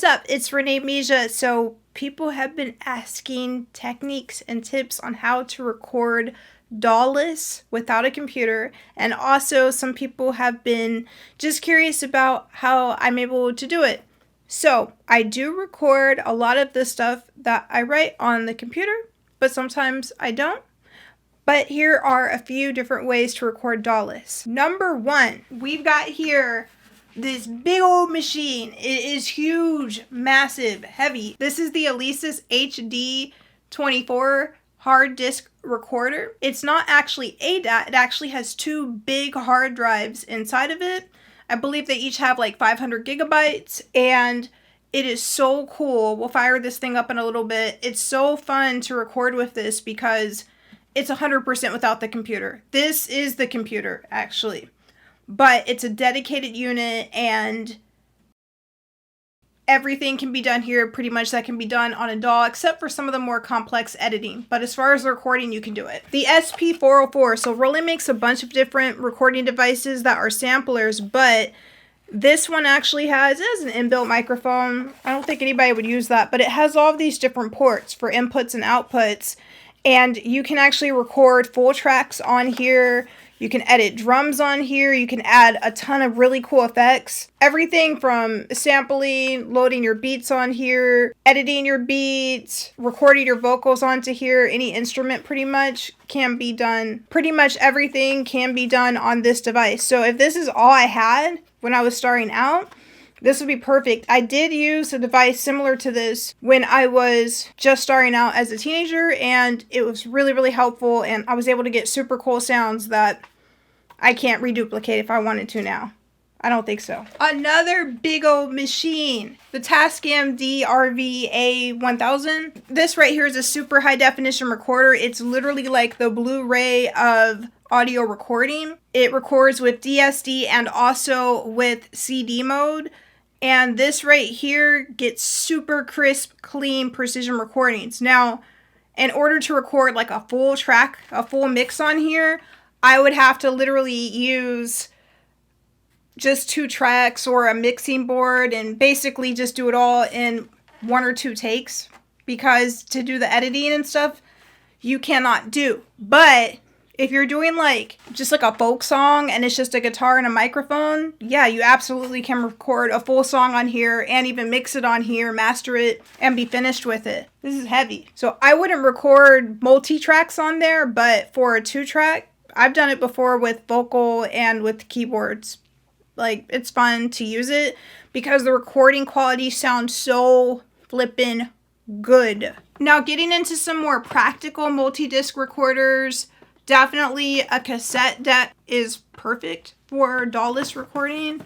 What's up? It's Renee Misha. So people have been asking techniques and tips on how to record daw-less without a computer, and also some people have been just curious about how I'm able to do it. So I do record a lot of the stuff that I write on the computer, but sometimes I don't. But here are a few different ways to record daw-less. Number one, we've got here this big old machine. It is huge, massive, heavy. This is the Alesis Hd-24 hard disk recorder. It's not actually a DAT. It actually has two big hard drives inside of it. I believe they each have like 500 gigabytes, and it is so cool. We'll fire this thing up in a little bit. It's so fun to record with this because it's 100% without the computer. This is the computer, actually. But it's a dedicated unit, and everything can be done here pretty much that can be done on a DAW, except for some of the more complex editing. But as far as the recording, you can do it. The SP404. So Roland makes a bunch of different recording devices that are samplers, but this one actually has an inbuilt microphone. I don't think anybody would use that, but it has all of these different ports for inputs and outputs. And you can actually record full tracks on here. You can edit drums on here. You can add a ton of really cool effects. Everything from sampling, loading your beats on here, editing your beats, recording your vocals onto here. Any instrument pretty much can be done. Pretty much everything can be done on this device. So if this is all I had when I was starting out, this would be perfect. I did use a device similar to this when I was just starting out as a teenager, and it was really, really helpful, and I was able to get super cool sounds that I can't reduplicate if I wanted to now. I don't think so. Another big old machine, the Tascam DRV-A1000. This right here is a super high definition recorder. It's literally like the Blu-ray of audio recording. It records with DSD and also with CD mode. And this right here gets super crisp, clean, precision recordings. Now, in order to record like a full track, a full mix on here, I would have to literally use just 2 tracks or a mixing board and basically just do it all in 1 or 2 takes, because to do the editing and stuff, you cannot do. But if you're doing like just like a folk song and it's just a guitar and a microphone, yeah, you absolutely can record a full song on here and even mix it on here, master it, and be finished with it. This is heavy. So I wouldn't record multi-tracks on there, but for a 2-track, I've done it before with vocal and with keyboards. Like, it's fun to use it because the recording quality sounds so flippin' good. Now, getting into some more practical multi-disc recorders, definitely a cassette deck is perfect for daw-less recording,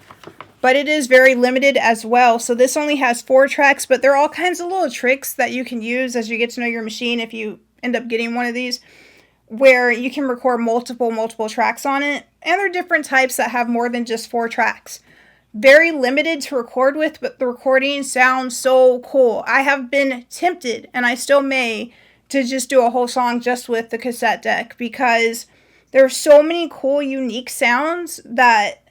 but it is very limited as well. So this only has 4 tracks, but there are all kinds of little tricks that you can use as you get to know your machine if you end up getting one of these, where you can record multiple tracks on it. And there are different types that have more than just 4 tracks. Very limited to record with, but the recording sounds so cool. I have been tempted, and I still may, to just do a whole song just with the cassette deck, because there are so many cool, unique sounds that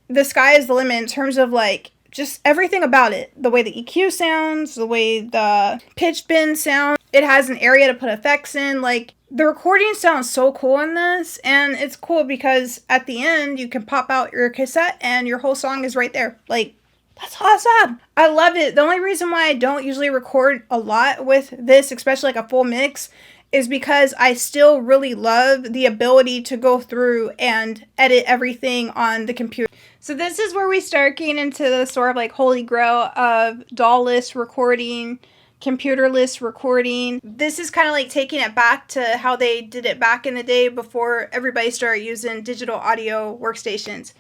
the sky is the limit in terms of like just everything about it. The way the EQ sounds, the way the pitch bend sounds. It has an area to put effects in. Like, the recording sounds so cool in this, and it's cool because at the end you can pop out your cassette and your whole song is right there. Like, that's awesome. I love it. The only reason why I don't usually record a lot with this, especially like a full mix, is because I still really love the ability to go through and edit everything on the computer. So this is where we start getting into the sort of like holy grail of daw-less recording, computerless recording. This is kind of like taking it back to how they did it back in the day before everybody started using digital audio workstations.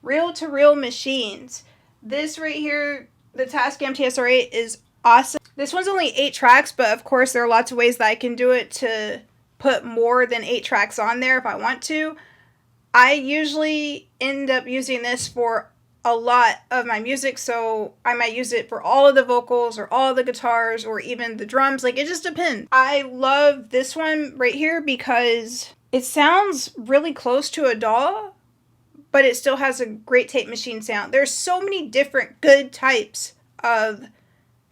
Reel-to-reel machines. This right here, the Tascam TSR8, is awesome. This one's only 8 tracks, but of course there are lots of ways that I can do it to put more than 8 tracks on there if I want to. I usually end up using this for a lot of my music, so I might use it for all of the vocals or all of the guitars or even the drums. Like, it just depends. I love this one right here because it sounds really close to a DAW, but it still has a great tape machine sound. There's so many different good types of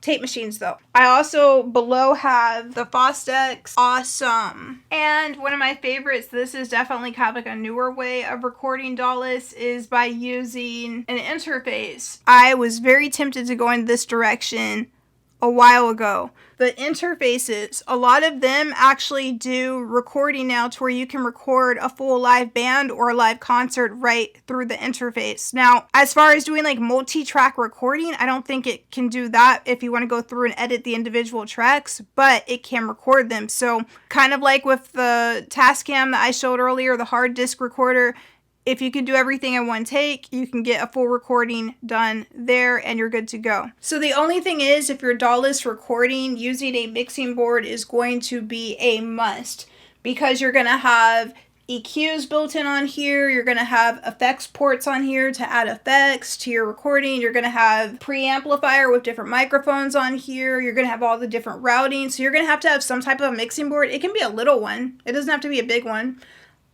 tape machines though. I also below have the Fostex Awesome. And one of my favorites, this is definitely kind of like a newer way of recording dawless, is by using an interface. I was very tempted to go in this direction a while ago. The interfaces, a lot of them actually do recording now to where you can record a full live band or a live concert right through the interface. Now, as far as doing like multi-track recording, I don't think it can do that if you want to go through and edit the individual tracks, but it can record them. So kind of like with the Tascam that I showed earlier, the hard disk recorder, if you can do everything in one take, you can get a full recording done there and you're good to go. So the only thing is, if you're dawless recording, using a mixing board is going to be a must, because you're going to have EQs built in on here, you're going to have effects ports on here to add effects to your recording, you're going to have preamplifier with different microphones on here, you're going to have all the different routing, so you're going to have some type of mixing board. It can be a little one, it doesn't have to be a big one.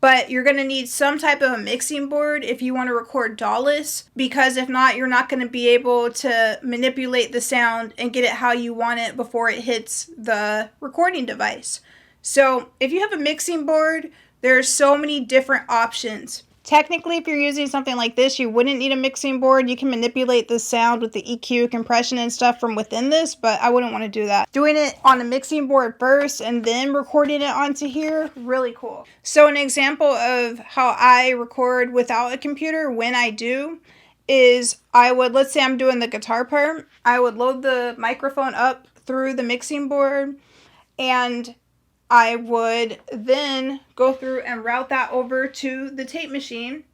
But you're going to need some type of a mixing board if you want to record dawless, because if not, you're not going to be able to manipulate the sound and get it how you want it before it hits the recording device. So if you have a mixing board, there's so many different options. Technically, if you're using something like this, you wouldn't need a mixing board. You can manipulate the sound with the EQ, compression, and stuff from within this, but I wouldn't want to do that. Doing it on a mixing board first and then recording it onto here, really cool. So an example of how I record without a computer when I do is let's say I'm doing the guitar part, I would load the microphone up through the mixing board, and I would then go through and route that over to the tape machine,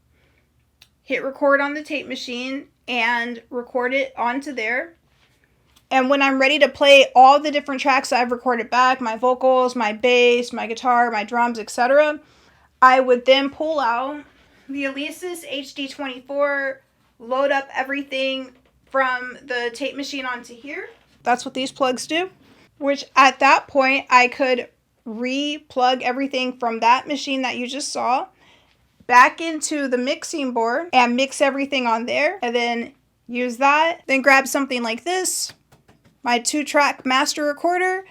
hit record on the tape machine, and record it onto there. And when I'm ready to play all the different tracks I've recorded back, my vocals, my bass, my guitar, my drums, etc., I would then pull out the Alesis Hd-24, load up everything from the tape machine onto here. That's what these plugs do. Which at that point, I could re-plug everything from that machine that you just saw back into the mixing board and mix everything on there, and then use that. Then grab something like this, my 2-track master recorder,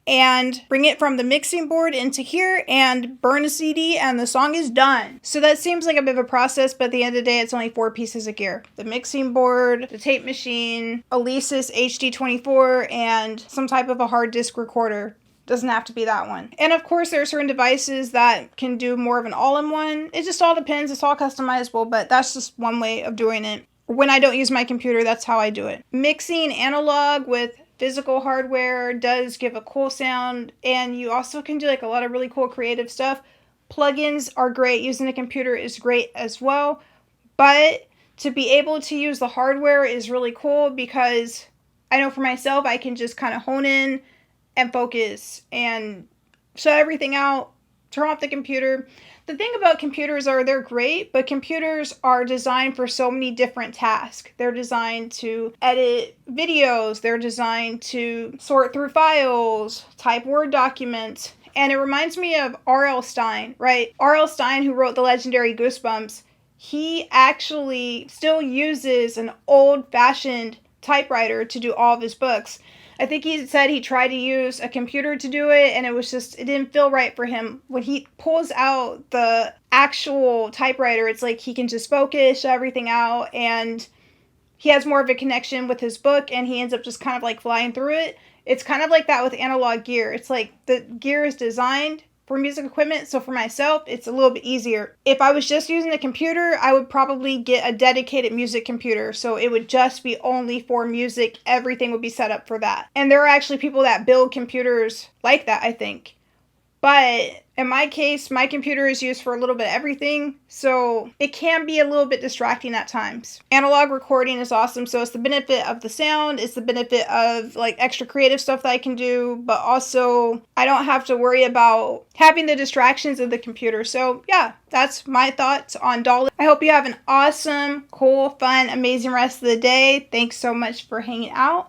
and bring it from the mixing board into here and burn a CD, and the song is done. So that seems like a bit of a process, but at the end of the day, it's only 4 pieces of gear. The mixing board, the tape machine, Alesis Hd-24, and some type of a hard disk recorder. Doesn't have to be that one. And of course, there are certain devices that can do more of an all-in-one. It just all depends. It's all customizable, but that's just one way of doing it. When I don't use my computer, that's how I do it. Mixing analog with physical hardware does give a cool sound, and you also can do like a lot of really cool creative stuff. Plugins are great. Using a computer is great as well, but to be able to use the hardware is really cool, because I know for myself, I can just kind of hone in and focus and shut everything out, turn off the computer. The thing about computers are they're great, but computers are designed for so many different tasks. They're designed to edit videos, they're designed to sort through files, type Word documents, and it reminds me of R.L. Stine, right? R.L. Stine, who wrote the legendary Goosebumps, he actually still uses an old-fashioned typewriter to do all of his books. I think he said he tried to use a computer to do it, and it didn't feel right for him. When he pulls out the actual typewriter, it's like he can just focus everything out, and he has more of a connection with his book, and he ends up just kind of like flying through it. It's kind of like that with analog gear. It's like the gear is designed for music equipment, so for myself, it's a little bit easier. If I was just using a computer, I would probably get a dedicated music computer, so it would just be only for music. Everything would be set up for that. And there are actually people that build computers like that, I think. But in my case, my computer is used for a little bit of everything, so it can be a little bit distracting at times. Analog recording is awesome, so it's the benefit of the sound, it's the benefit of like extra creative stuff that I can do, but also I don't have to worry about having the distractions of the computer. So yeah, that's my thoughts on dawless. I hope you have an awesome, cool, fun, amazing rest of the day. Thanks so much for hanging out,